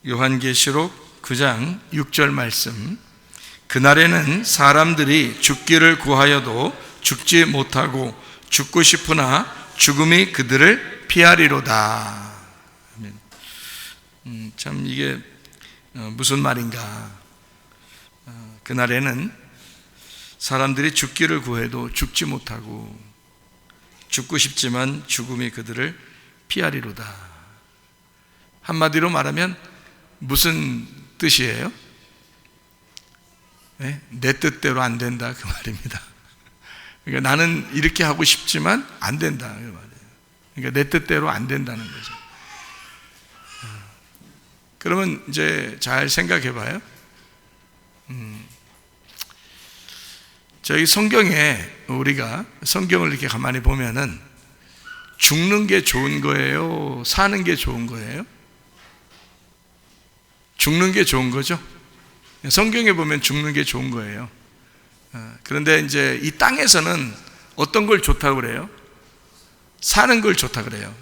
요한계시록 9장 6절 말씀. 그날에는 사람들이 죽기를 구하여도 죽지 못하고 죽고 싶으나 죽음이 그들을 피하리로다. 참 이게 무슨 말인가. 그날에는 사람들이 죽기를 구해도 죽지 못하고 죽고 싶지만 죽음이 그들을 피하리로다. 한마디로 말하면 무슨 뜻이에요? 네? 내 뜻대로 안 된다 그 말입니다. 그러니까 나는 이렇게 하고 싶지만 안 된다 그 말이에요. 그러니까 내 뜻대로 안 된다는 거죠. 그러면 이제 잘 생각해 봐요. 저희 성경에 우리가 성경을 이렇게 가만히 보면은 죽는 게 좋은 거예요? 사는 게 좋은 거예요? 죽는 게 좋은 거죠. 성경에 보면 죽는 게 좋은 거예요. 그런데 이제 이 땅에서는 어떤 걸 좋다고 그래요? 사는 걸 좋다고 그래요.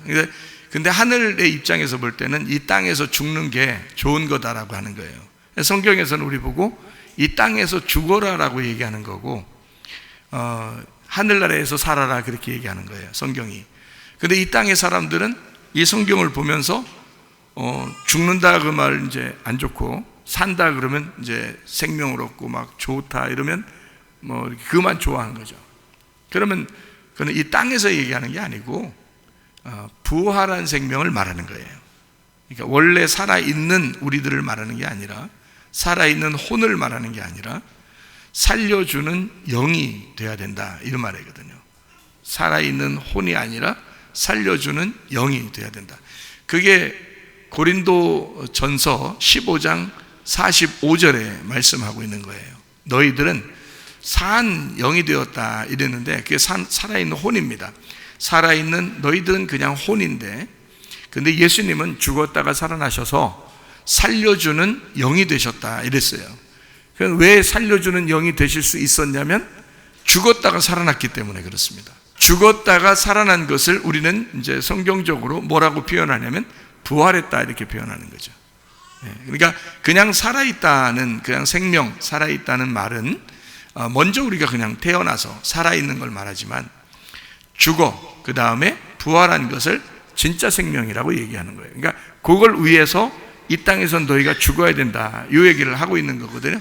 근데 하늘의 입장에서 볼 때는 이 땅에서 죽는 게 좋은 거다라고 하는 거예요. 성경에서는 우리 보고 이 땅에서 죽어라라고 얘기하는 거고, 하늘나라에서 살아라 그렇게 얘기하는 거예요, 성경이. 근데 이 땅의 사람들은 이 성경을 보면서 죽는다 그 말 이제 안 좋고, 산다 그러면 이제 생명을 얻고 막 좋다 이러면 뭐 그만 좋아하는 거죠. 그러면 그는 이 땅에서 얘기하는 게 아니고 부활한 생명을 말하는 거예요. 그러니까 원래 살아있는 우리들을 말하는 게 아니라, 살아있는 혼을 말하는 게 아니라 살려주는 영이 돼야 된다 이런 말이거든요. 살아있는 혼이 아니라 살려주는 영이 돼야 된다. 그게 고린도 전서 15장 45절에 말씀하고 있는 거예요. 너희들은 산 영이 되었다 이랬는데 그게 살아있는 혼입니다. 살아있는 너희들은 그냥 혼인데, 근데 예수님은 죽었다가 살아나셔서 살려주는 영이 되셨다 이랬어요. 왜 살려주는 영이 되실 수 있었냐면 죽었다가 살아났기 때문에 그렇습니다. 죽었다가 살아난 것을 우리는 이제 성경적으로 뭐라고 표현하냐면 부활했다 이렇게 표현하는 거죠. 그러니까 그냥 살아있다는, 그냥 생명, 살아있다는 말은 먼저 우리가 그냥 태어나서 살아있는 걸 말하지만 죽어 그 다음에 부활한 것을 진짜 생명이라고 얘기하는 거예요. 그러니까 그걸 위해서 이 땅에선 너희가 죽어야 된다 이 얘기를 하고 있는 거거든요.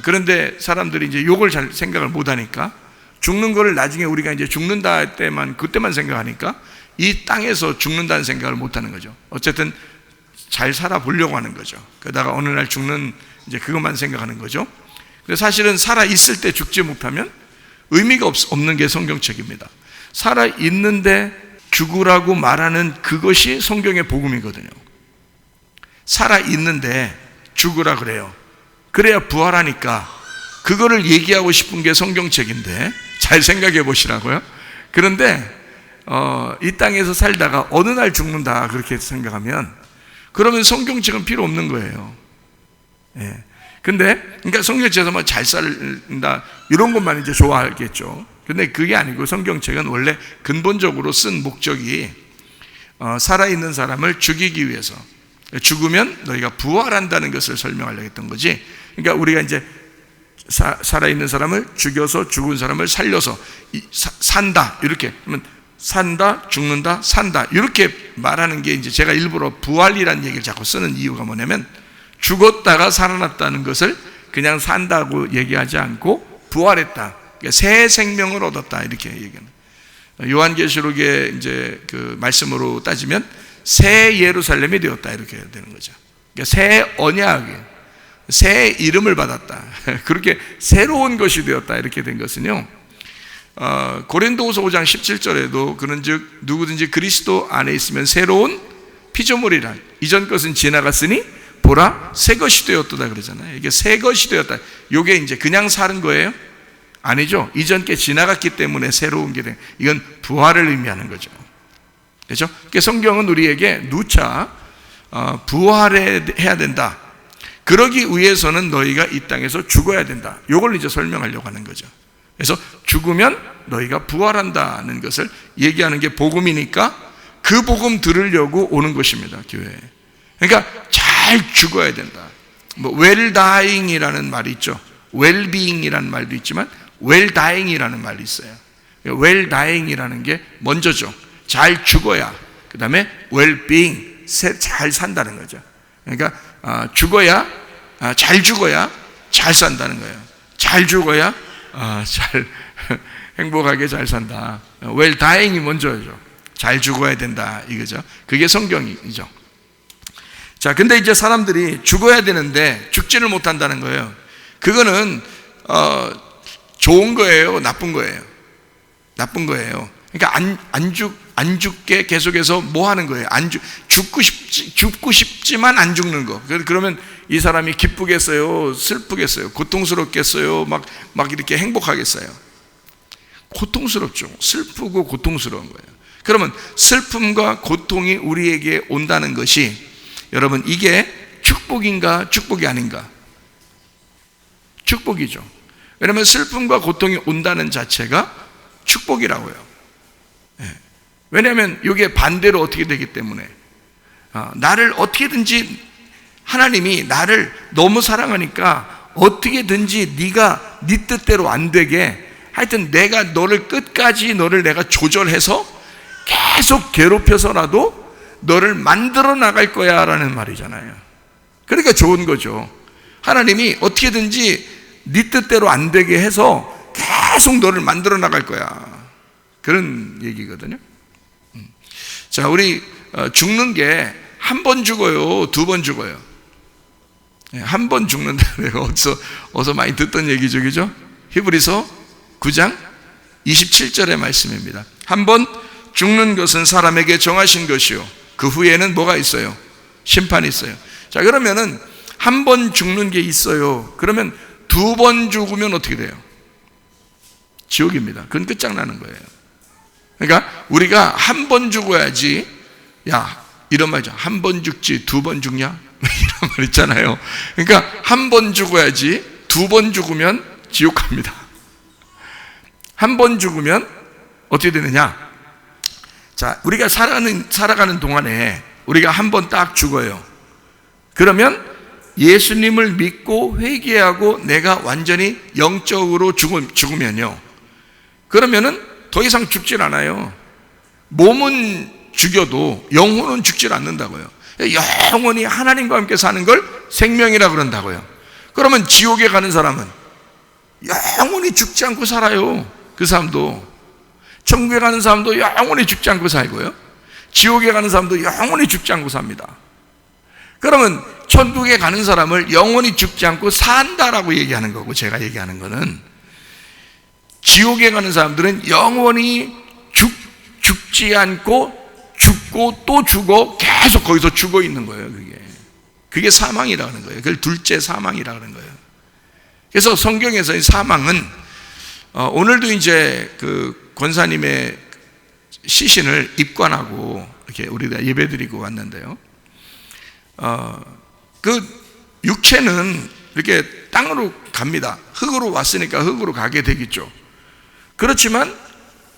그런데 사람들이 이제 요걸 잘 생각을 못 하니까, 죽는 거를 나중에 우리가 이제 죽는다 때만, 그때만 생각하니까 이 땅에서 죽는다는 생각을 못 하는 거죠. 어쨌든 잘 살아보려고 하는 거죠. 그러다가 어느 날 죽는 이제 그것만 생각하는 거죠. 근데 사실은 살아있을 때 죽지 못하면 의미가 없는 게 성경책입니다. 살아있는데 죽으라고 말하는 그것이 성경의 복음이거든요. 살아있는데 죽으라 그래요. 그래야 부활하니까 그거를 얘기하고 싶은 게 성경책인데 잘 생각해 보시라고요. 그런데 이 땅에서 살다가 어느 날 죽는다 그렇게 생각하면 그러면 성경책은 필요 없는 거예요. 근데 그러니까 성경책에서 뭐 잘 살다 이런 것만 이제 좋아하겠죠. 근데 그게 아니고 성경책은 원래 근본적으로 쓴 목적이 살아있는 사람을 죽이기 위해서, 죽으면 너희가 부활한다는 것을 설명하려고 했던 거지. 그러니까 우리가 이제 살아있는 사람을 죽여서 죽은 사람을 살려서 산다 이렇게, 그러면 산다, 죽는다, 산다 이렇게 말하는 게 이제 제가 일부러 부활이라는 얘기를 자꾸 쓰는 이유가 뭐냐면, 죽었다가 살아났다는 것을 그냥 산다고 얘기하지 않고 부활했다, 그러니까 새 생명을 얻었다 이렇게 얘기합니다. 요한계시록의 이제 그 말씀으로 따지면 새 예루살렘이 되었다 이렇게 되는 거죠. 그러니까 새 언약이, 새 이름을 받았다, 그렇게 새로운 것이 되었다 이렇게 된 것은요, 고린도후서 5장 17절에도 그런즉 누구든지 그리스도 안에 있으면 새로운 피조물이라, 이전 것은 지나갔으니 보라 새 것이 되었다 그러잖아요. 이게 새 것이 되었다, 이게 이제 그냥 사는 거예요? 아니죠. 이전 게 지나갔기 때문에 새로운 게 돼. 이건 부활을 의미하는 거죠. 그렇죠? 그러니까 성경은 우리에게 누차 부활해야 된다. 그러기 위해서는 너희가 이 땅에서 죽어야 된다. 이걸 이제 설명하려고 하는 거죠. 그래서 죽으면 너희가 부활한다는 것을 얘기하는 게 복음이니까 그 복음 들으려고 오는 것입니다, 교회에. 그러니까 잘 잘 죽어야 된다. 뭐 well dying이라는 말이 있죠. well being이라는 말도 있지만 well dying이라는 말이 있어요. well dying이라는 게 먼저죠. 잘 죽어야, 그 다음에 well being, 잘 산다는 거죠. 그러니까 죽어야, 잘 죽어야 잘 산다는 거예요. 잘 죽어야 잘 행복하게 잘 산다. well dying이 먼저죠. 잘 죽어야 된다 이거죠. 그게 성경이죠. 자, 근데 이제 사람들이 죽어야 되는데 죽지를 못한다는 거예요. 그거는 좋은 거예요, 나쁜 거예요? 나쁜 거예요. 그러니까 안 죽게 계속해서 뭐 하는 거예요? 죽고 싶지만 안 죽는 거. 그러면 이 사람이 기쁘겠어요? 슬프겠어요? 고통스럽겠어요? 막 이렇게 행복하겠어요? 고통스럽죠. 슬프고 고통스러운 거예요. 그러면 슬픔과 고통이 우리에게 온다는 것이, 여러분, 이게 축복인가 축복이 아닌가? 축복이죠. 왜냐하면 슬픔과 고통이 온다는 자체가 축복이라고요. 왜냐하면 이게 반대로 어떻게 되기 때문에, 나를 어떻게든지, 하나님이 나를 너무 사랑하니까 어떻게든지 네가 네 뜻대로 안 되게, 하여튼 내가 너를 끝까지 내가 조절해서 계속 괴롭혀서라도 너를 만들어 나갈 거야 라는 말이잖아요. 그러니까 좋은 거죠. 하나님이 어떻게든지 네 뜻대로 안 되게 해서 계속 너를 만들어 나갈 거야, 그런 얘기거든요. 자, 우리 죽는 게 한 번 죽어요, 두 번 죽어요? 한 번 죽는다. 내가 어디서 많이 듣던 얘기죠, 그죠? 히브리서 9장 27절의 말씀입니다. 한 번 죽는 것은 사람에게 정하신 것이요, 그 후에는 뭐가 있어요? 심판이 있어요. 자, 그러면은 한 번 죽는 게 있어요. 그러면 두 번 죽으면 어떻게 돼요? 지옥입니다. 그건 끝장나는 거예요. 그러니까 우리가 한 번 죽어야지, 야, 이런 말이죠. 한 번 죽지 두 번 죽냐? 이런 말 있잖아요. 그러니까 한 번 죽어야지, 두 번 죽으면 지옥 갑니다. 한 번 죽으면 어떻게 되느냐? 자, 우리가 살아가는 동안에 우리가 한 번 딱 죽어요. 그러면 예수님을 믿고 회개하고 내가 완전히 영적으로 죽으면요, 그러면은 더 이상 죽질 않아요. 몸은 죽여도 영혼은 죽질 않는다고요. 영원히 하나님과 함께 사는 걸 생명이라 그런다고요. 그러면 지옥에 가는 사람은 영원히 죽지 않고 살아요. 그 사람도. 천국에 가는 사람도 영원히 죽지 않고 살고요, 지옥에 가는 사람도 영원히 죽지 않고 삽니다. 그러면 천국에 가는 사람을 영원히 죽지 않고 산다라고 얘기하는 거고, 제가 얘기하는 거는 지옥에 가는 사람들은 영원히 죽지 않고 죽고 또 죽어, 계속 거기서 죽어 있는 거예요. 그게 사망이라는 거예요. 그걸 둘째 사망이라는 거예요. 그래서 성경에서 이 사망은, 오늘도 이제 그 권사님의 시신을 입관하고 이렇게 우리가 예배드리고 왔는데요, 그 육체는 이렇게 땅으로 갑니다. 흙으로 왔으니까 흙으로 가게 되겠죠. 그렇지만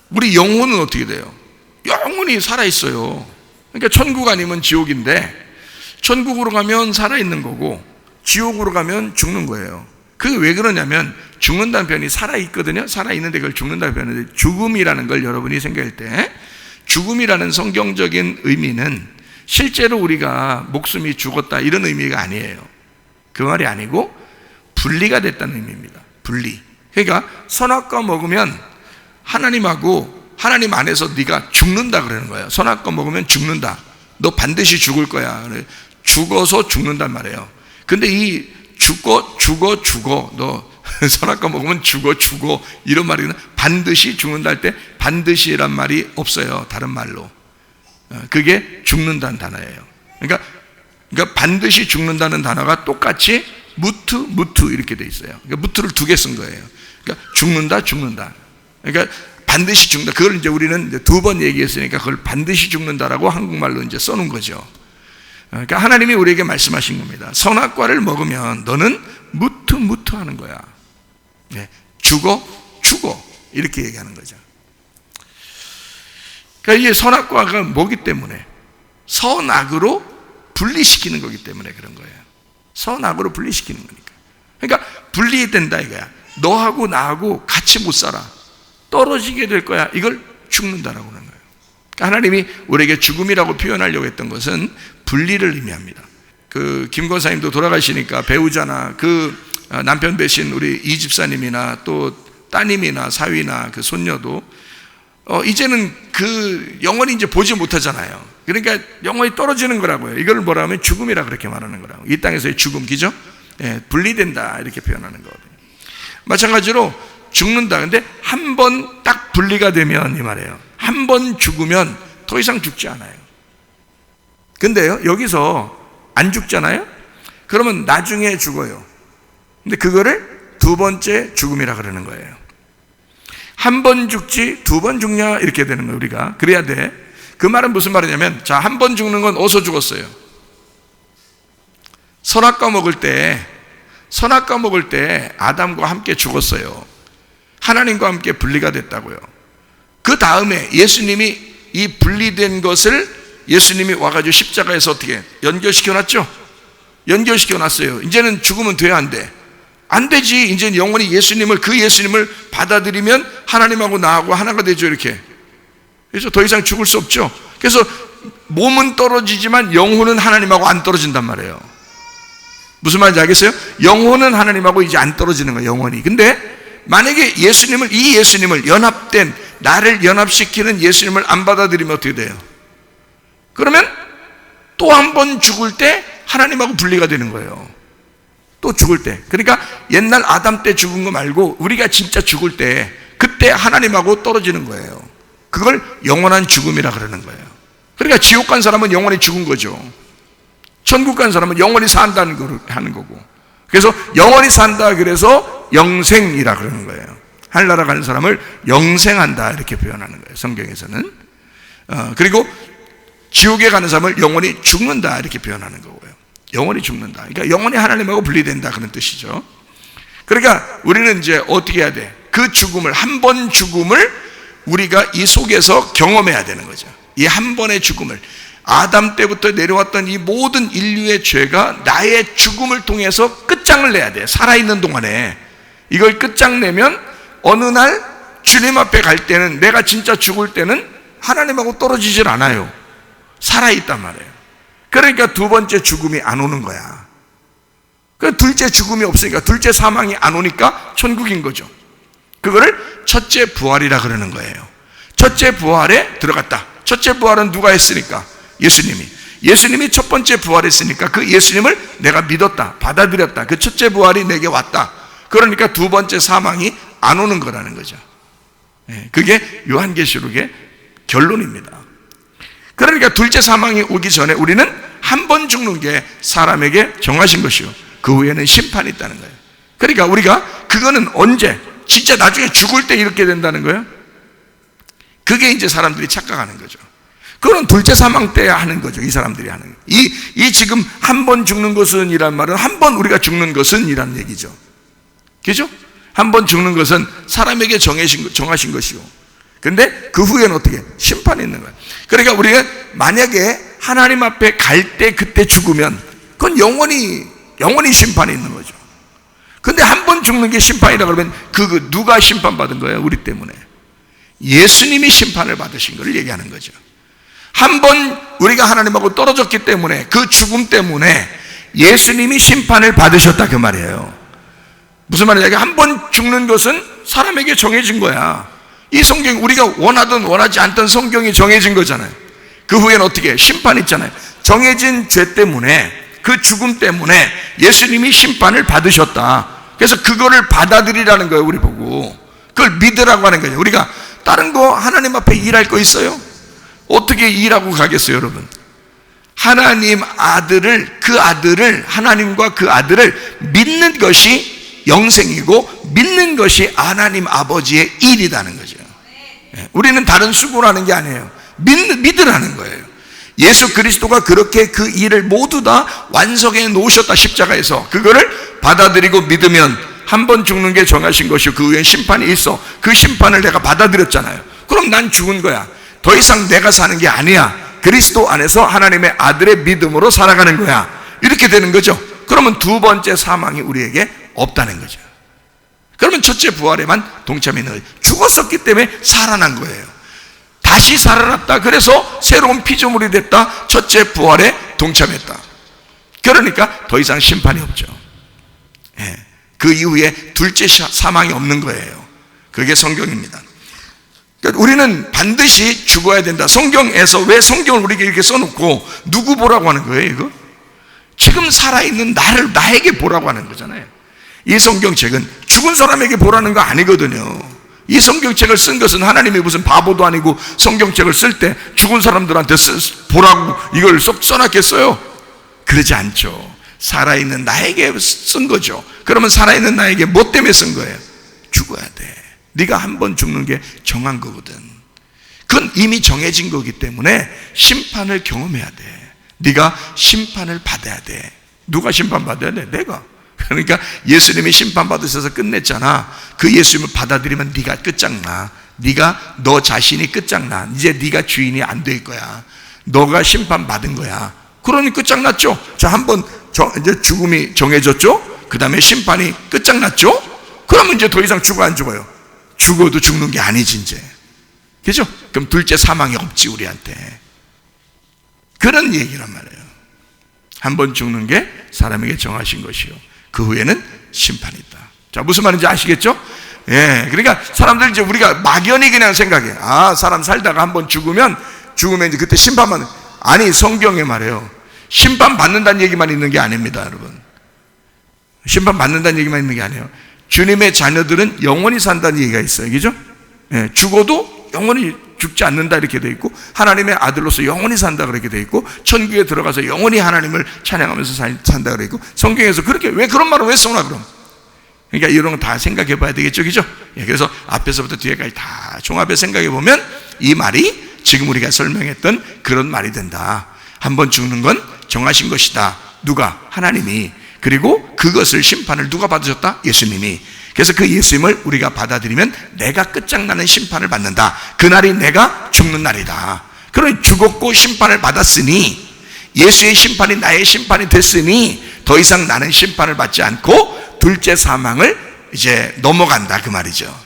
우리 영혼은 어떻게 돼요? 영원히 살아있어요. 그러니까 천국 아니면 지옥인데, 천국으로 가면 살아있는 거고 지옥으로 가면 죽는 거예요. 그게 왜 그러냐면, 죽는다는 표현이 살아있거든요. 살아있는데 그걸 죽는다는 표현인데, 죽음이라는 걸 여러분이 생각할 때, 죽음이라는 성경적인 의미는 실제로 우리가 목숨이 죽었다 이런 의미가 아니에요. 그 말이 아니고 분리가 됐다는 의미입니다. 분리. 그러니까 선악과 먹으면 하나님 안에서 네가 죽는다 그러는 거예요. 선악과 먹으면 죽는다. 너 반드시 죽을 거야. 죽어서 죽는단 말이에요. 근데 이 죽어 너 선악과 먹으면 죽어 이런 말이는, 반드시 죽는다 할 때 반드시란 말이 없어요, 다른 말로. 그게 죽는다는 단어예요. 그러니까 반드시 죽는다는 단어가 똑같이 무트 이렇게 돼 있어요. 그러니까 무트를 두 개 쓴 거예요. 그러니까 죽는다. 그러니까 반드시 죽는다. 그걸 이제 우리는 두 번 얘기했으니까 그걸 반드시 죽는다라고 한국말로 이제 써놓은 거죠. 그러니까 하나님이 우리에게 말씀하신 겁니다. 선악과를 먹으면 너는 무트 하는 거야. 네, 죽어 이렇게 얘기하는 거죠. 그러니까 이게 선악과가 뭐기 때문에, 선악으로 분리시키는 거기 때문에 그런 거예요. 선악으로 분리시키는 거니까. 그러니까 분리된다 이거야. 너하고 나하고 같이 못 살아. 떨어지게 될 거야. 이걸 죽는다라고 하는 거예요. 하나님이 우리에게 죽음이라고 표현하려고 했던 것은 분리를 의미합니다. 그 김 권사님도 돌아가시니까 배우자나 그 남편 되신 우리 이 집사님이나 또 따님이나 사위나 그 손녀도 이제는 그 영원히 이제 보지 못하잖아요. 그러니까 영원히 떨어지는 거라고요. 이걸 뭐라 하면 죽음이라 그렇게 말하는 거라고. 이 땅에서의 죽음, 기죠? 예, 분리된다 이렇게 표현하는 거거든요. 마찬가지로 죽는다. 근데 한 번 딱 분리가 되면 이 말이에요. 한 번 죽으면 더 이상 죽지 않아요. 근데요, 여기서 안 죽잖아요? 그러면 나중에 죽어요. 근데 그거를 두 번째 죽음이라 그러는 거예요. 한 번 죽지 두 번 죽냐 이렇게 되는 거예요. 우리가 그래야 돼. 그 말은 무슨 말이냐면, 자, 한 번 죽는 건 어디서 죽었어요? 선악과 먹을 때 아담과 함께 죽었어요. 하나님과 함께 분리가 됐다고요. 그 다음에 예수님이 이 분리된 것을 예수님이 와가지고 십자가에서 어떻게 연결시켜 놨죠? 연결시켜 놨어요. 이제는 죽으면 돼야 안 돼? 안 되지. 이제는 영원히 그 예수님을 받아들이면 하나님하고 나하고 하나가 되죠. 이렇게. 그래서 더 이상 죽을 수 없죠. 그래서 몸은 떨어지지만 영혼은 하나님하고 안 떨어진단 말이에요. 무슨 말인지 알겠어요? 영혼은 하나님하고 이제 안 떨어지는 거예요. 영원히. 근데 만약에 이 예수님을 연합된, 나를 연합시키는 예수님을 안 받아들이면 어떻게 돼요? 그러면 또 한 번 죽을 때 하나님하고 분리가 되는 거예요. 또 죽을 때. 그러니까 옛날 아담 때 죽은 거 말고 우리가 진짜 죽을 때, 그때 하나님하고 떨어지는 거예요. 그걸 영원한 죽음이라 그러는 거예요. 그러니까 지옥 간 사람은 영원히 죽은 거죠. 천국 간 사람은 영원히 산다는 걸 하는 거고. 그래서 영원히 산다 그래서 영생이라 그러는 거예요. 하늘나라 가는 사람을 영생한다 이렇게 표현하는 거예요. 성경에서는. 그리고 지옥에 가는 사람을 영원히 죽는다 이렇게 표현하는 거고요. 영원히 죽는다. 그러니까 영원히 하나님하고 분리된다 그런 뜻이죠. 그러니까 우리는 이제 어떻게 해야 돼? 그 죽음을, 한 번 죽음을 우리가 이 속에서 경험해야 되는 거죠. 이 한 번의 죽음을, 아담 때부터 내려왔던 이 모든 인류의 죄가 나의 죽음을 통해서 끝장을 내야 돼. 살아있는 동안에. 이걸 끝장내면 어느 날 주님 앞에 갈 때는, 내가 진짜 죽을 때는 하나님하고 떨어지질 않아요. 살아있단 말이에요. 그러니까 두 번째 죽음이 안 오는 거야. 그 둘째 죽음이 없으니까, 둘째 사망이 안 오니까 천국인 거죠. 그거를 첫째 부활이라 그러는 거예요. 첫째 부활에 들어갔다. 첫째 부활은 누가 했으니까? 예수님이 첫 번째 부활했으니까 그 예수님을 내가 믿었다, 받아들였다. 그 첫째 부활이 내게 왔다. 그러니까 두 번째 사망이 안 오는 거라는 거죠. 그게 요한계시록의 결론입니다. 그러니까 둘째 사망이 오기 전에 우리는 한 번 죽는 게 사람에게 정하신 것이요, 그 후에는 심판이 있다는 거예요. 그러니까 우리가 그거는 언제, 진짜 나중에 죽을 때 이렇게 된다는 거예요. 그게 이제 사람들이 착각하는 거죠. 그건 둘째 사망 때 하는 거죠. 이 사람들이 하는 거. 이 지금 한 번 죽는 것은 이란 말은 한 번 우리가 죽는 것은 이란 얘기죠. 그죠? 한 번 죽는 것은 사람에게 정하신 것이고, 근데 그 후에는 어떻게? 심판이 있는 거예요. 그러니까 우리가 만약에 하나님 앞에 갈 때 그때 죽으면 그건 영원히 심판이 있는 거죠. 근데 한 번 죽는 게 심판이라 그러면 누가 심판받은 거예요? 우리 때문에. 예수님이 심판을 받으신 걸 얘기하는 거죠. 한 번 우리가 하나님하고 떨어졌기 때문에, 그 죽음 때문에 예수님이 심판을 받으셨다 그 말이에요. 무슨 말이냐? 한 번 죽는 것은 사람에게 정해진 거야. 이 성경, 우리가 원하든 원하지 않던 성경이 정해진 거잖아요. 그 후에는 어떻게? 심판이 있잖아요. 정해진 죄 때문에, 그 죽음 때문에 예수님이 심판을 받으셨다. 그래서 그거를 받아들이라는 거예요. 우리 보고 그걸 믿으라고 하는 거예요. 우리가 다른 거 하나님 앞에 일할 거 있어요? 어떻게 일하고 가겠어요, 여러분? 하나님 하나님과 그 아들을 믿는 것이 영생이고, 믿는 것이 하나님 아버지의 일이라는 거죠. 우리는 다른 수고를 하는 게 아니에요. 믿으라는 거예요. 예수 그리스도가 그렇게 그 일을 모두 다 완성해 놓으셨다, 십자가에서. 그거를 받아들이고 믿으면 한 번 죽는 게 정하신 것이고, 그 후에 심판이 있어. 그 심판을 내가 받아들였잖아요. 그럼 난 죽은 거야. 더 이상 내가 사는 게 아니야. 그리스도 안에서 하나님의 아들의 믿음으로 살아가는 거야. 이렇게 되는 거죠. 그러면 두 번째 사망이 우리에게 없다는 거죠. 그러면 첫째 부활에만 동참이 있는 거예요. 죽었었기 때문에 살아난 거예요. 다시 살아났다. 그래서 새로운 피조물이 됐다. 첫째 부활에 동참했다. 그러니까 더 이상 심판이 없죠. 그 이후에 둘째 사망이 없는 거예요. 그게 성경입니다. 그러니까 우리는 반드시 죽어야 된다. 성경에서 왜 성경을 우리에게 이렇게 써놓고 누구 보라고 하는 거예요, 이거? 지금 살아있는 나에게 보라고 하는 거잖아요. 이 성경책은 죽은 사람에게 보라는 거 아니거든요. 이 성경책을 쓴 것은 하나님이 무슨 바보도 아니고 성경책을 쓸 때 죽은 사람들한테 보라고 이걸 쏙 써놨겠어요? 그러지 않죠. 살아있는 나에게 쓴 거죠. 그러면 살아있는 나에게 뭐 때문에 쓴 거예요? 죽어야 돼. 네가 한 번 죽는 게 정한 거거든. 그건 이미 정해진 거기 때문에 심판을 경험해야 돼. 네가 심판을 받아야 돼. 누가 심판받아야 돼? 내가. 그러니까 예수님이 심판받으셔서 끝냈잖아. 그 예수님을 받아들이면 네가 끝장나. 너 자신이 끝장나. 이제 네가 주인이 안 될 거야. 너가 심판받은 거야. 그러니 끝장났죠. 자, 한번 이제 죽음이 정해졌죠. 그 다음에 심판이 끝장났죠. 그러면 이제 더 이상 죽어 안 죽어요? 죽어도 죽는 게 아니지 이제. 그죠? 그럼 둘째 사망이 없지 우리한테. 그런 얘기란 말이에요. 한 번 죽는 게 사람에게 정하신 것이요, 그 후에는 심판이 있다. 자, 무슨 말인지 아시겠죠? 예, 그러니까 사람들 이제 우리가 막연히 그냥 생각해. 사람 살다가 한 번 죽으면 이제 그때 심판만. 아니, 성경에 말해요. 심판 받는다는 얘기만 있는 게 아닙니다, 여러분. 심판 받는다는 얘기만 있는 게 아니에요. 주님의 자녀들은 영원히 산다는 얘기가 있어요. 그죠? 예, 죽어도 영원히 죽지 않는다 이렇게 돼 있고, 하나님의 아들로서 영원히 산다 그렇게 돼 있고, 천국에 들어가서 영원히 하나님을 찬양하면서 산다 그래 있고, 성경에서 그렇게 왜 그런 말을 왜 써나 그럼? 그러니까 이런 거 다 생각해 봐야 되겠죠, 그죠? 예, 그래서 앞에서부터 뒤에까지 다 종합해 생각해 보면 이 말이 지금 우리가 설명했던 그런 말이 된다. 한 번 죽는 건 정하신 것이다. 누가? 하나님이. 그리고 그것을 심판을 누가 받으셨다? 예수님이. 그래서 그 예수님을 우리가 받아들이면 내가 끝장나는 심판을 받는다. 그날이 내가 죽는 날이다. 그러니 죽었고 심판을 받았으니, 예수의 심판이 나의 심판이 됐으니 더 이상 나는 심판을 받지 않고 둘째 사망을 이제 넘어간다 그 말이죠.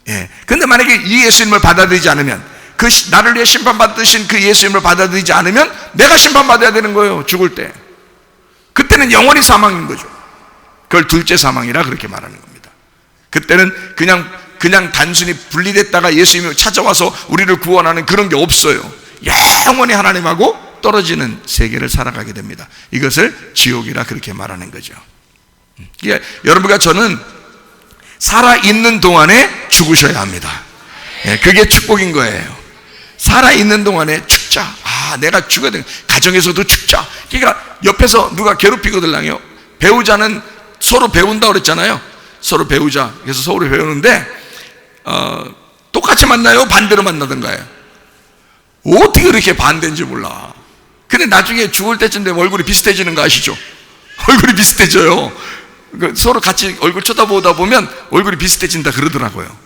예. 근데 만약에 이 예수님을 받아들이지 않으면, 그 나를 위해 심판받으신 그 예수님을 받아들이지 않으면 내가 심판받아야 되는 거예요. 죽을 때. 그때는 영원히 사망인 거죠. 그걸 둘째 사망이라 그렇게 말하는 겁니다. 그때는 그냥 단순히 분리됐다가 예수님이 찾아와서 우리를 구원하는 그런 게 없어요. 영원히 하나님하고 떨어지는 세계를 살아가게 됩니다. 이것을 지옥이라 그렇게 말하는 거죠. 여러분과 저는 살아있는 동안에 죽으셔야 합니다. 그게 축복인 거예요. 살아있는 동안에 죽자. 내가 죽어야 돼. 가정에서도 죽자. 그러니까 옆에서 누가 괴롭히거든요. 배우자는 서로 배운다고 그랬잖아요. 서로 배우자. 그래서 서로 배우는데 똑같이 만나요? 반대로 만나던가요? 어떻게 그렇게 반대인지 몰라. 근데 나중에 죽을 때쯤 되면 얼굴이 비슷해지는 거 아시죠? 얼굴이 비슷해져요. 서로 같이 얼굴 쳐다보다 보면 얼굴이 비슷해진다 그러더라고요.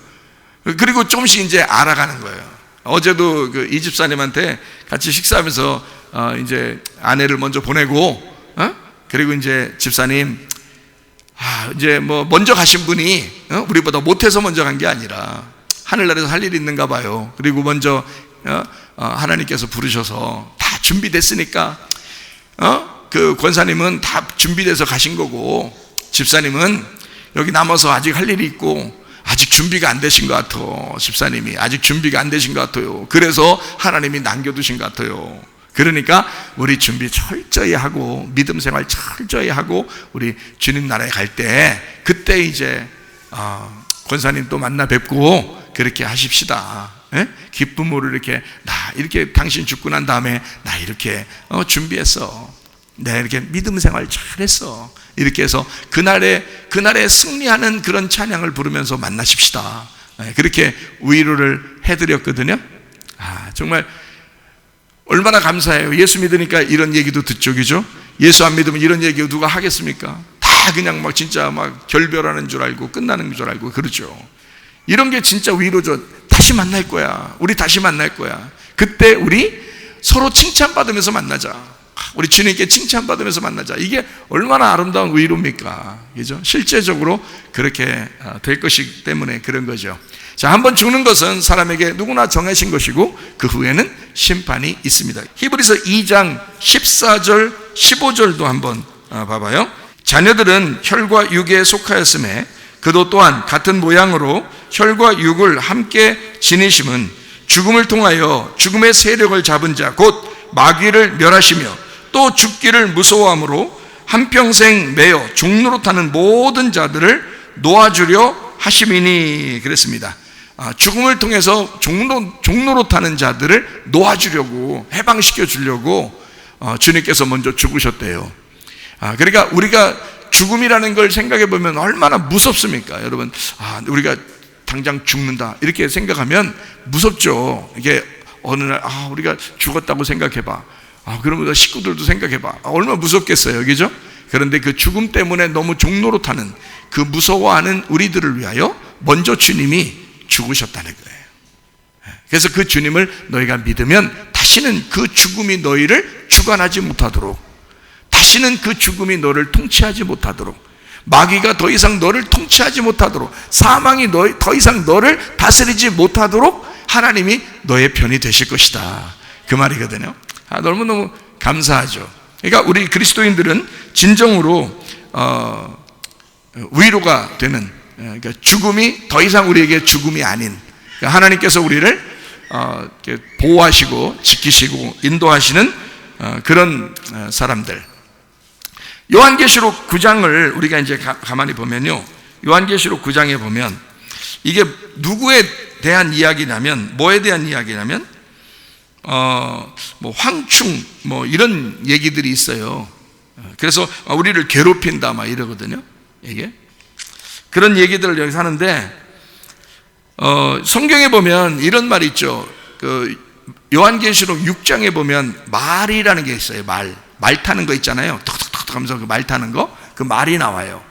그리고 조금씩 이제 알아가는 거예요. 어제도 이 집사님한테 같이 식사하면서 이제 아내를 먼저 보내고, 그리고 이제 집사님, 이제 뭐 먼저 가신 분이 우리보다 못해서 먼저 간 게 아니라 하늘나라에서 할 일이 있는가 봐요. 그리고 먼저 하나님께서 부르셔서 다 준비됐으니까 그 권사님은 다 준비돼서 가신 거고, 집사님은 여기 남아서 아직 할 일이 있고 아직 준비가 안 되신 것 같아. 집사님이 아직 준비가 안 되신 것 같아요. 그래서 하나님이 남겨두신 것 같아요. 그러니까 우리 준비 철저히 하고 믿음 생활 철저히 하고 우리 주님 나라에 갈 때 그때 이제 권사님 또 만나 뵙고 그렇게 하십시다. 기쁨으로 이렇게 이렇게 당신 죽고 난 다음에 나 이렇게 준비했어. 내가 이렇게 믿음 생활 잘했어. 이렇게 해서 그날에 승리하는 그런 찬양을 부르면서 만나십시다. 그렇게 위로를 해드렸거든요. 정말 얼마나 감사해요. 예수 믿으니까 이런 얘기도 듣죠, 그죠? 예수 안 믿으면 이런 얘기 누가 하겠습니까? 다 그냥 막 진짜 막 결별하는 줄 알고 끝나는 줄 알고 그러죠. 이런 게 진짜 위로죠. 다시 만날 거야. 우리 다시 만날 거야. 그때 우리 서로 칭찬받으면서 만나자. 우리 주님께 칭찬받으면서 만나자. 이게 얼마나 아름다운 의로입니까? 그죠? 실제적으로 그렇게 될 것이기 때문에 그런 거죠. 자, 한번 죽는 것은 사람에게 누구나 정하신 것이고 그 후에는 심판이 있습니다. 히브리서 2장 14절 15절도 한번 봐봐요. 자녀들은 혈과 육에 속하였음에 그도 또한 같은 모양으로 혈과 육을 함께 지니심은 죽음을 통하여 죽음의 세력을 잡은 자 곧 마귀를 멸하시며 또 죽기를 무서워함으로 한평생 매여 종로로 타는 모든 자들을 놓아주려 하심이니 그랬습니다. 죽음을 통해서 종로로 타는 자들을 놓아주려고, 해방시켜 주려고 주님께서 먼저 죽으셨대요. 그러니까 우리가 죽음이라는 걸 생각해 보면 얼마나 무섭습니까? 여러분, 우리가 당장 죽는다 이렇게 생각하면 무섭죠. 이게 어느 날 우리가 죽었다고 생각해 봐. 그러면 식구들도 생각해 봐. 얼마나 무섭겠어요, 그죠? 그런데 그 죽음 때문에 너무 종로로 타는 그 무서워하는 우리들을 위하여 먼저 주님이 죽으셨다는 거예요. 그래서 그 주님을 너희가 믿으면 다시는 그 죽음이 너희를 주관하지 못하도록, 다시는 그 죽음이 너를 통치하지 못하도록, 마귀가 더 이상 너를 통치하지 못하도록, 사망이 더 이상 너를 다스리지 못하도록 하나님이 너의 편이 되실 것이다, 그 말이거든요. 너무너무 감사하죠. 그러니까 우리 그리스도인들은 진정으로 위로가 되는, 그러니까 죽음이 더 이상 우리에게 죽음이 아닌, 그러니까 하나님께서 우리를 보호하시고 지키시고 인도하시는 그런 사람들. 요한계시록 9장을 우리가 이제 가만히 보면요, 요한계시록 9장에 보면 이게 누구에 대한 이야기냐면, 뭐에 대한 이야기냐면 뭐 황충 뭐 이런 얘기들이 있어요. 그래서 우리를 괴롭힌다 막 이러거든요. 이게 그런 얘기들을 여기서 하는데, 성경에 보면 이런 말이 있죠. 그 요한계시록 6장에 보면 말이라는 게 있어요. 말 타는 거 있잖아요. 톡톡톡 하면서 그 말 타는 거, 그 말이 나와요.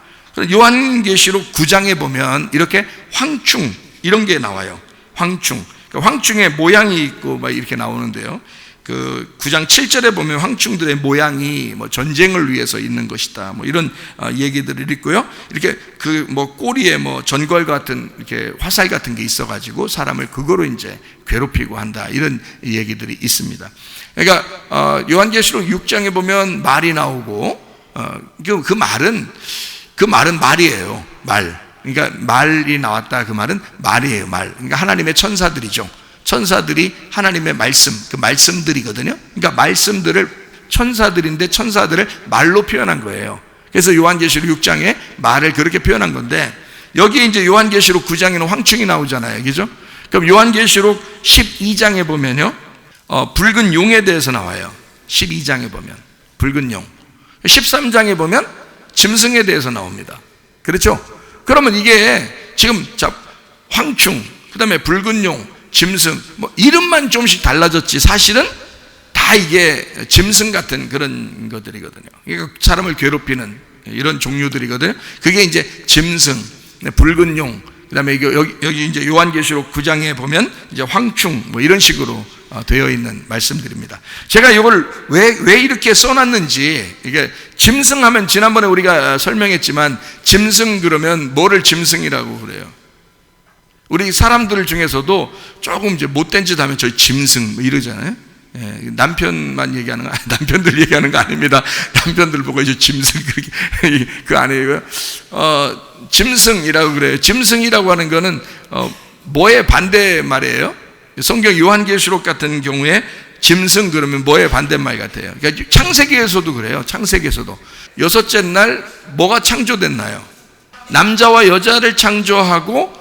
요한계시록 9장에 보면 이렇게 황충 이런 게 나와요. 황충. 황충의 모양이 있고 막 이렇게 나오는데요. 그 9장 7절에 보면 황충들의 모양이 뭐 전쟁을 위해서 있는 것이다, 뭐 이런 얘기들이 있고요. 이렇게 그 뭐 꼬리에 뭐 전걸 같은 이렇게 화살 같은 게 있어가지고 사람을 그거로 이제 괴롭히고 한다, 이런 얘기들이 있습니다. 그러니까 요한계시록 6장에 보면 말이 나오고, 그 말은 말이에요. 말. 그러니까 말이 나왔다, 그 말은 말이에요. 말. 그러니까 하나님의 천사들이죠. 천사들이 하나님의 말씀, 그 말씀들이거든요. 그러니까 말씀들을, 천사들인데 천사들을 말로 표현한 거예요. 그래서 요한계시록 6장에 말을 그렇게 표현한 건데, 여기에 이제 요한계시록 9장에는 황충이 나오잖아요, 그죠? 그럼 요한계시록 12장에 보면요, 붉은 용에 대해서 나와요. 12장에 보면 붉은 용, 13장에 보면 짐승에 대해서 나옵니다. 그렇죠? 그러면 이게 지금 황충, 그 다음에 붉은 용, 짐승, 뭐 이름만 좀씩 달라졌지 사실은 다 이게 짐승 같은 그런 것들이거든요. 그러니까 사람을 괴롭히는 이런 종류들이거든요. 그게 이제 짐승, 붉은 용, 그 다음에 여기 이제 요한계시록 9장에 보면 이제 황충, 뭐 이런 식으로 되어 있는 말씀들입니다. 제가 이걸 왜 이렇게 써놨는지, 이게 짐승하면 지난번에 우리가 설명했지만, 짐승 그러면 뭐를 짐승이라고 그래요? 우리 사람들 중에서도 조금 이제 못된 짓 하면 저희 짐승 뭐 이러잖아요. 남편만 얘기하는 거, 남편들 얘기하는 거 아닙니다. 남편들 보고 이제 짐승 그렇게 그 아니에요. 짐승이라고 그래요. 짐승이라고 하는 거는 뭐의 반대 말이에요? 성경 요한계시록 같은 경우에 짐승 그러면 뭐의 반대말 같아요? 그러니까 창세기에서도 그래요. 창세기에서도 여섯째 날 뭐가 창조됐나요? 남자와 여자를 창조하고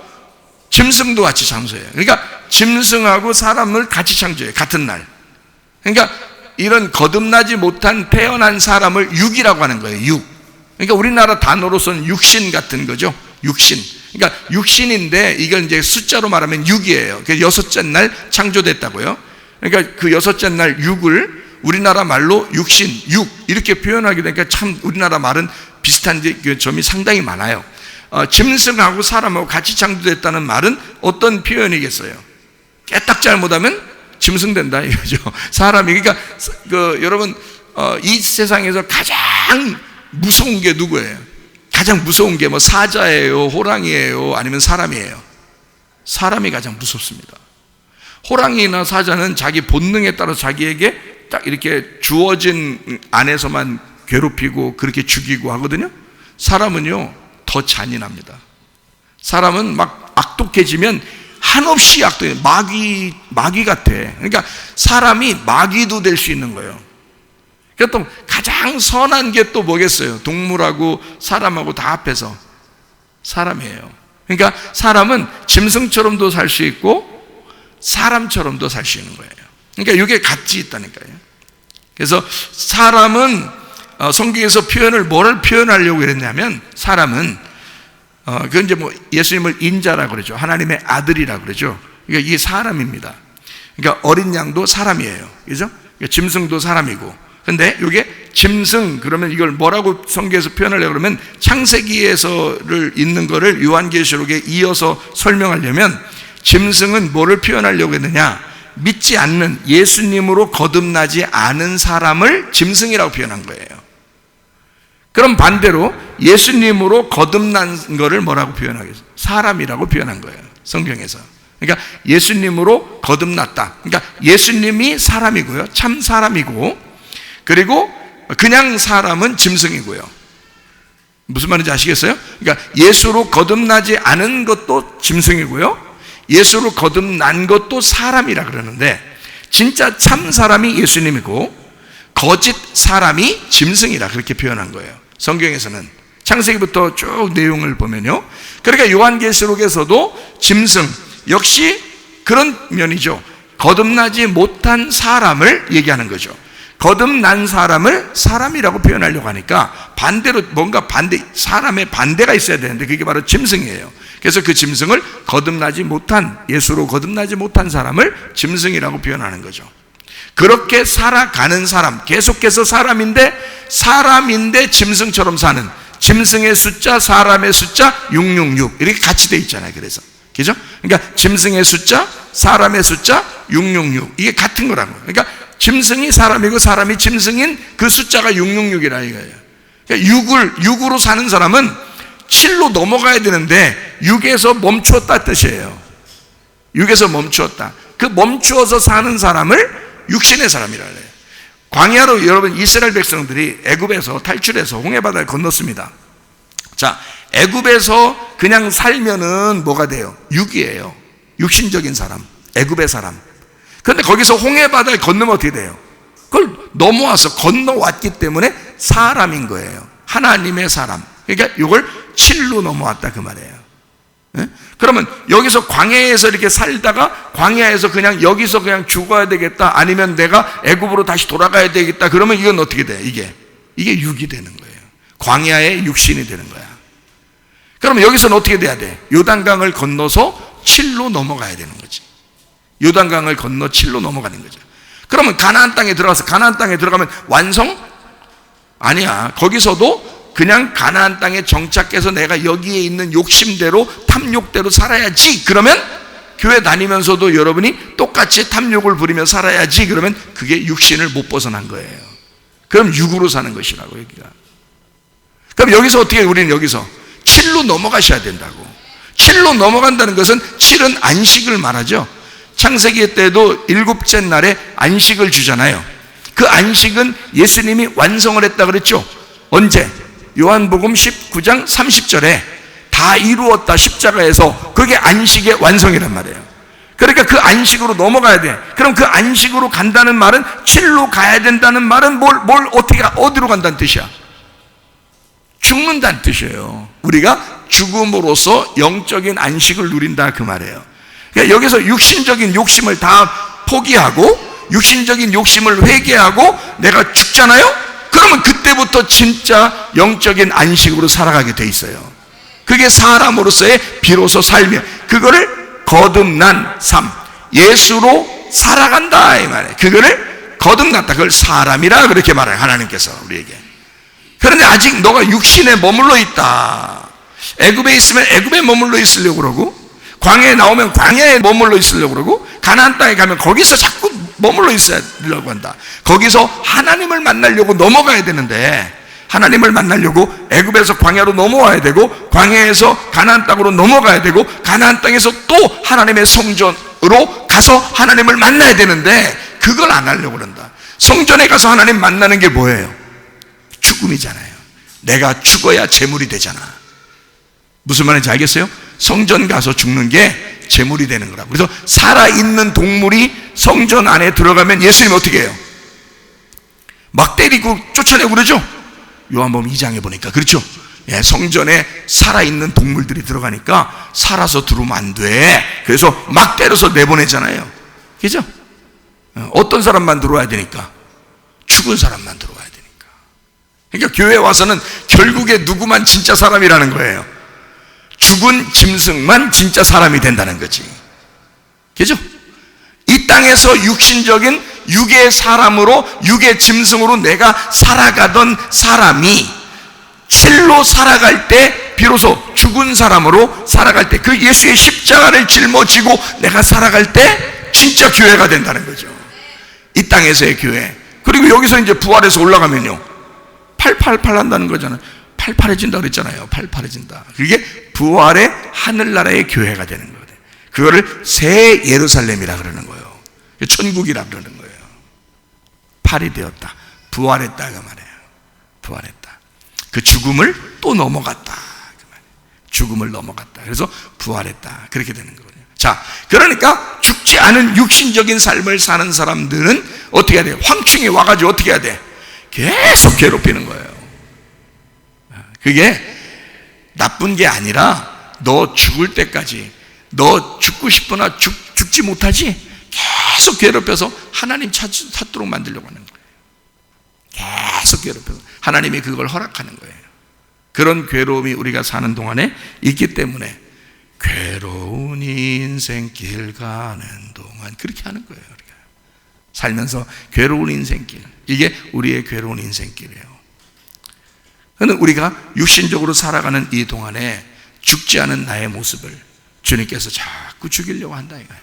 짐승도 같이 창조해요. 그러니까 짐승하고 사람을 같이 창조해요. 같은 날. 그러니까 이런 거듭나지 못한 태어난 사람을 육이라고 하는 거예요. 육. 그러니까 우리나라 단어로서는 육신 같은 거죠. 육신. 그러니까 육신인데 이걸 이제 숫자로 말하면 6이에요. 그래서 여섯째 날 창조됐다고요. 그러니까 그 여섯째 날 6을 우리나라 말로 육신, 육 이렇게 표현하게 되니까 참 우리나라 말은 비슷한 점이 상당히 많아요. 짐승하고 사람하고 같이 창조됐다는 말은 어떤 표현이겠어요? 깨딱 잘못하면 짐승된다 이거죠. 사람이. 그러니까 여러분 이 세상에서 가장 무서운 게 누구예요? 가장 무서운 게 뭐 사자예요, 호랑이예요, 아니면 사람이에요? 사람이 가장 무섭습니다. 호랑이나 사자는 자기 본능에 따라 자기에게 딱 이렇게 주어진 안에서만 괴롭히고 그렇게 죽이고 하거든요. 사람은요 더 잔인합니다. 사람은 막 악독해지면 한없이 악독해. 마귀 같아. 그러니까 사람이 마귀도 될 수 있는 거예요. 그러니까 또 가장 선한 게 또 뭐겠어요? 동물하고 사람하고 다 합해서 사람이에요. 그러니까 사람은 짐승처럼도 살 수 있고 사람처럼도 살 수 있는 거예요. 그러니까 이게 같이 있다니까요. 그래서 사람은 성경에서 뭐를 표현하려고 그랬냐면, 사람은 그건 이제 뭐 예수님을 인자라고 그러죠. 하나님의 아들이라고 그러죠. 그러니까 이게 사람입니다. 그러니까 어린 양도 사람이에요. 그죠? 그러니까 짐승도 사람이고. 근데 이게 짐승, 그러면 이걸 뭐라고 성경에서 표현하려고 그러면, 창세기에서를 있는 거를 요한계시록에 이어서 설명하려면, 짐승은 뭐를 표현하려고 했느냐? 믿지 않는, 예수님으로 거듭나지 않은 사람을 짐승이라고 표현한 거예요. 그럼 반대로 예수님으로 거듭난 거를 뭐라고 표현하겠어요? 사람이라고 표현한 거예요, 성경에서. 그러니까 예수님으로 거듭났다. 그러니까 예수님이 사람이고요, 참 사람이고, 그리고 그냥 사람은 짐승이고요. 무슨 말인지 아시겠어요? 그러니까 예수로 거듭나지 않은 것도 짐승이고요, 예수로 거듭난 것도 사람이라 그러는데, 진짜 참 사람이 예수님이고 거짓 사람이 짐승이라 그렇게 표현한 거예요, 성경에서는. 창세기부터 쭉 내용을 보면요. 그러니까 요한계시록에서도 짐승 역시 그런 면이죠. 거듭나지 못한 사람을 얘기하는 거죠. 거듭난 사람을 사람이라고 표현하려고 하니까 반대로 뭔가 사람의 반대가 있어야 되는데 그게 바로 짐승이에요. 그래서 그 짐승을 예수로 거듭나지 못한 사람을 짐승이라고 표현하는 거죠. 그렇게 살아가는 사람, 계속해서 사람인데 짐승처럼 사는, 짐승의 숫자, 사람의 숫자 666 이렇게 같이 돼 있잖아요. 그래서 그죠? 그러니까 짐승의 숫자, 사람의 숫자 666 이게 같은 거라는 거예요. 그러니까 짐승이 사람이고 사람이 짐승인 그 숫자가 666이라 이거예요. 그러니까 6으로 사는 사람은 7로 넘어가야 되는데 6에서 멈추었다 뜻이에요. 6에서 멈추었다. 그 멈추어서 사는 사람을 육신의 사람이라 해요. 광야로 여러분 이스라엘 백성들이 애굽에서 탈출해서 홍해바다를 건넜습니다. 자, 애굽에서 그냥 살면은 뭐가 돼요? 육이에요. 육신적인 사람, 애굽의 사람. 그런데 거기서 홍해바다를 건너면 어떻게 돼요? 그걸 넘어와서 건너왔기 때문에 사람인 거예요. 하나님의 사람. 그러니까 이걸 7로 넘어왔다 그 말이에요. 네? 그러면 여기서 광야에서 이렇게 살다가 광야에서 여기서 그냥 죽어야 되겠다, 아니면 내가 애굽으로 다시 돌아가야 되겠다, 그러면 이건 어떻게 돼? 이게 육이 되는 거예요. 광야의 육신이 되는 거야. 그러면 여기서는 어떻게 돼야 돼? 요단강을 건너서 7로 넘어가야 되는 거지. 요단강을 건너 7로 넘어가는 거죠. 그러면 가나안 땅에 들어가면 완성? 아니야. 거기서도 그냥 가나안 땅에 정착해서 내가 여기에 있는 욕심대로, 탐욕대로 살아야지. 그러면 교회 다니면서도 여러분이 똑같이 탐욕을 부리며 살아야지. 그러면 그게 육신을 못 벗어난 거예요. 그럼 육으로 사는 것이라고, 여기가. 그럼 여기서 어떻게, 우리는 여기서 7로 넘어가셔야 된다고. 7로 넘어간다는 것은 7은 안식을 말하죠. 창세기 때도 7째 날에 안식을 주잖아요. 그 안식은 예수님이 완성을 했다 그랬죠. 언제? 요한복음 19장 30절에 다 이루었다, 십자가에서. 그게 안식의 완성이란 말이에요. 그러니까 그 안식으로 넘어가야 돼. 그럼 그 안식으로 간다는 말은, 7로 가야 된다는 말은 어디로 간다는 뜻이야? 죽는다는 뜻이에요. 우리가 죽음으로써 영적인 안식을 누린다 그 말이에요. 그러니까 여기서 육신적인 욕심을 다 포기하고 육신적인 욕심을 회개하고 내가 죽잖아요? 그러면 그때부터 진짜 영적인 안식으로 살아가게 돼 있어요. 그게 사람으로서의 비로소 삶이에요. 그거를 거듭난 삶, 예수로 살아간다 이 말이에요. 그거를 거듭났다, 그걸 사람이라 그렇게 말해요, 하나님께서 우리에게. 그런데 아직 너가 육신에 머물러 있다, 애굽에 있으면 애굽에 머물러 있으려고 그러고, 광야에 나오면 광야에 머물러 있으려고 그러고, 가나안 땅에 가면 거기서 자꾸 머물러 있으려고 한다. 거기서 하나님을 만나려고 넘어가야 되는데, 하나님을 만나려고 애굽에서 광야로 넘어와야 되고, 광야에서 가나안 땅으로 넘어가야 되고, 가나안 땅에서 또 하나님의 성전으로 가서 하나님을 만나야 되는데, 그걸 안 하려고 그런다. 성전에 가서 하나님 만나는 게 뭐예요? 죽음이잖아요. 내가 죽어야 제물이 되잖아. 무슨 말인지 알겠어요? 성전 가서 죽는 게 제물이 되는 거라고. 그래서 살아있는 동물이 성전 안에 들어가면 예수님이 어떻게 해요? 막 때리고 쫓아내고 그러죠? 요한복음 2장에 보니까 그렇죠? 예, 성전에 살아있는 동물들이 들어가니까 살아서 들어오면 안 돼. 그래서 막 때려서 내보내잖아요. 그죠? 어떤 사람만 들어와야 되니까? 죽은 사람만 들어와야 되니까. 그러니까 교회에 와서는 결국에 누구만 진짜 사람이라는 거예요? 죽은 짐승만 진짜 사람이 된다는 거지. 그죠? 이 땅에서 육신적인 육의 사람으로, 육의 짐승으로 내가 살아가던 사람이 실로 살아갈 때, 비로소 죽은 사람으로 살아갈 때, 그 예수의 십자가를 짊어지고 내가 살아갈 때 진짜 교회가 된다는 거죠. 이 땅에서의 교회. 그리고 여기서 이제 부활해서 올라가면요, 팔팔팔 한다는 거잖아요. 팔팔해진다 그랬잖아요. 팔팔해진다. 그게 부활의 하늘나라의 교회가 되는 거예요. 그거를 새 예루살렘이라 그러는 거예요. 천국이라 그러는 거예요. 팔이 되었다. 부활했다 그 말이에요. 부활했다. 그 죽음을 또 넘어갔다 그 말이에요. 죽음을 넘어갔다. 그래서 부활했다. 그렇게 되는 거거든요. 자, 그러니까 죽지 않은 육신적인 삶을 사는 사람들은 어떻게 해야 돼요? 황충이 와가지고 어떻게 해야 돼? 계속 괴롭히는 거예요. 그게 나쁜 게 아니라 너 죽을 때까지, 너 죽고 싶으나 죽지 못하지? 계속 괴롭혀서 하나님 찾도록 만들려고 하는 거예요. 계속 괴롭혀서 하나님이 그걸 허락하는 거예요. 그런 괴로움이 우리가 사는 동안에 있기 때문에 괴로운 인생길 가는 동안 그렇게 하는 거예요. 우리가 살면서 괴로운 인생길, 이게 우리의 괴로운 인생길이에요. 그런데 우리가 육신적으로 살아가는 이 동안에 죽지 않은 나의 모습을 주님께서 자꾸 죽이려고 한다 이거예요.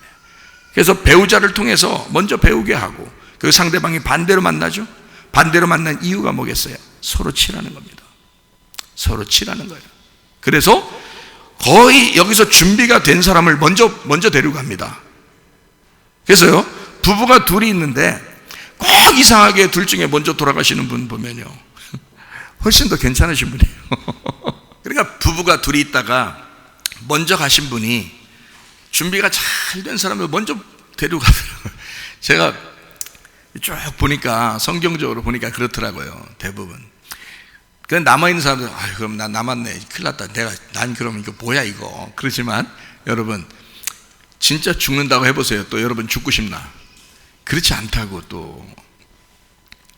그래서 배우자를 통해서 먼저 배우게 하고, 그 상대방이 반대로 만나죠. 반대로 만난 이유가 뭐겠어요? 서로 치라는 겁니다. 서로 치라는 거예요. 그래서 거의 여기서 준비가 된 사람을 먼저 데리고 갑니다. 그래서요, 부부가 둘이 있는데 꼭 이상하게 둘 중에 먼저 돌아가시는 분 보면요, 훨씬 더 괜찮으신 분이에요. 그러니까 부부가 둘이 있다가 먼저 가신 분이 준비가 잘 된 사람을 먼저 데리고 가더라고요. 제가 쭉 보니까, 성경적으로 보니까 그렇더라고요. 대부분. 그 남아있는 사람들은, 아유, 그럼 난 남았네. 큰일 났다. 난 그럼 이거 뭐야, 이거. 그렇지만, 여러분, 진짜 죽는다고 해보세요. 또 여러분 죽고 싶나? 그렇지 않다고 또.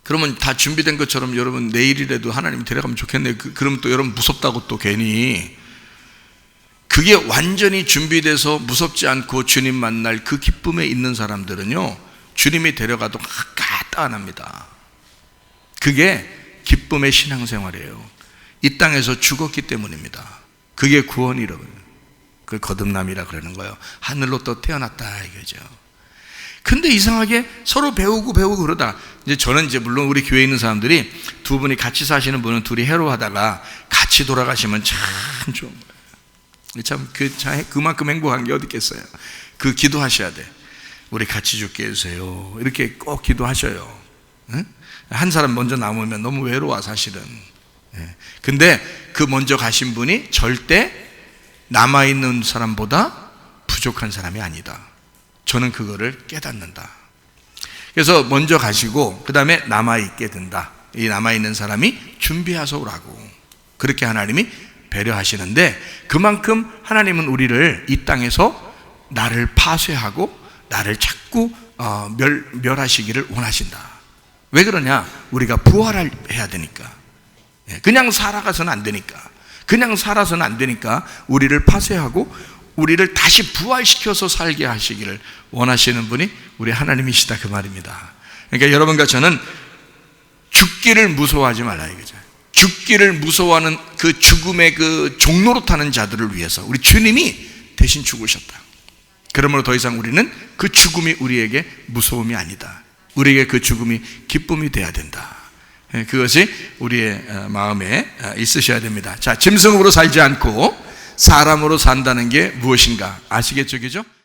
그러면 다 준비된 것처럼 여러분 내일이라도 하나님 데려가면 좋겠네. 그러면 또 여러분 무섭다고 또 괜히. 그게 완전히 준비돼서 무섭지 않고 주님 만날 그 기쁨에 있는 사람들은요, 주님이 데려가도 가까 안 합니다. 그게 기쁨의 신앙생활이에요. 이 땅에서 죽었기 때문입니다. 그게 구원이라고요. 그 거듭남이라 그러는 거예요. 하늘로 또 태어났다 이거죠. 근데 이상하게 서로 배우고 그러다, 이제 저는 이제 물론 우리 교회에 있는 사람들이 두 분이 같이 사시는 분은 둘이 해로하다가 같이 돌아가시면 참 좋은 거예요. 참 그만큼 행복한 게 어디 있겠어요. 그 기도하셔야 돼. 우리 같이 죽게 해주세요. 이렇게 꼭 기도하셔요. 응? 한 사람 먼저 남으면 너무 외로워 사실은. 근데 그 먼저 가신 분이 절대 남아있는 사람보다 부족한 사람이 아니다. 저는 그거를 깨닫는다. 그래서 먼저 가시고 그 다음에 남아있게 된다. 이 남아있는 사람이 준비하소 오라고. 그렇게 하나님이 배려하시는데, 그만큼 하나님은 우리를 이 땅에서 나를 파쇄하고 나를 자꾸 멸하시기를 원하신다. 왜 그러냐? 우리가 부활해야 되니까. 그냥 살아가서는 안 되니까. 그냥 살아서는 안 되니까 우리를 파쇄하고 우리를 다시 부활시켜서 살게 하시기를 원하시는 분이 우리 하나님이시다 그 말입니다. 그러니까 여러분과 저는 죽기를 무서워하지 말라 이거죠. 죽기를 무서워하는 그 죽음의 그 종로로 타는 자들을 위해서 우리 주님이 대신 죽으셨다. 그러므로 더 이상 우리는 그 죽음이 우리에게 무서움이 아니다. 우리에게 그 죽음이 기쁨이 돼야 된다. 그것이 우리의 마음에 있으셔야 됩니다. 자, 짐승으로 살지 않고 사람으로 산다는 게 무엇인가 아시겠죠? 그죠?